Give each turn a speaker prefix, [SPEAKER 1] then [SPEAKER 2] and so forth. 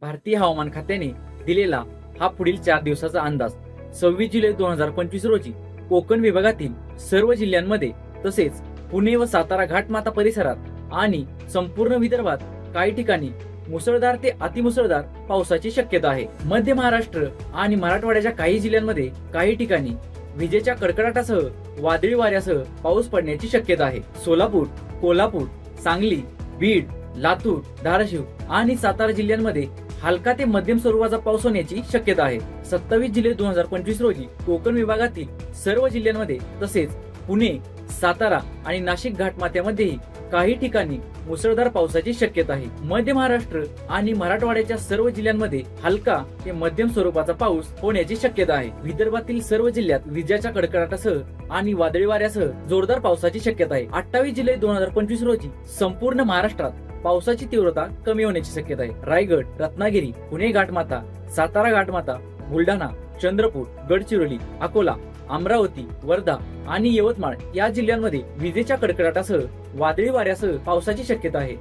[SPEAKER 1] भारतीय हवामान खात्याने दिलेला हा पुढील 4 दिवसाचा अंदाज 26 जुलै 2025 रोजी कोकण विभागातील सर्व जिल्ह्यांमध्ये तसेच पुणे व सातारा घाटमाता परिसरात आणि संपूर्ण विदर्भात काही ठिकाणी मुसळधार ते अतिमुसळधार पावसाची शक्यता आहे। मध्य महाराष्ट्र आणि मराठवाड्याच्या काही जिल्ह्यांमध्ये काही ठिकाणी विजेच्या कडकडाटासह वादळी वाऱ्यासह पाऊस पडण्याची शक्यता आहे। सोलापूर, कोल्हापूर, सांगली, बीड, लातूर, धाराशिव आणि सातारा जिल्ह्यांमध्ये हलका ते मध्यम स्वरूपाचा पाऊस होण्याची शक्यता आहे। 27 जुलै 2025 रोजी कोकण विभागातील सर्व जिल्ह्यांमध्ये तसेच पुणे, सातारा आणि नाशिक घाटमाथ्यामध्येही काही ठिकाणी मुसळधार पावसाची शक्यता आहे। मध्य महाराष्ट्र आणि मराठवाड्याच्या सर्व जिल्ह्यांमध्ये हलका ते मध्यम स्वरूपाचा पाऊस होण्याची शक्यता आहे। विदर्भातील सर्व जिल्ह्यात विजेच्या कडकडाटासह आणि वादळी वाऱ्यासह जोरदार पावसाची शक्यता आहे। 28 जुलै 2025 रोजी संपूर्ण महाराष्ट्रात पावसाची तीव्रता कमी होण्याची शक्यता आहे। रायगड, रत्नागिरी, पुणे घाटमाथा, सातारा घाटमाथा, बुलढाणा, चंद्रपूर, गडचिरोली, अकोला, अमरावती, वर्धा आणि यवतमाळ या जिल्ह्यांमध्ये विजेच्या कडकडाटासह वादळी वाऱ्यासह पावसाची शक्यता आहे।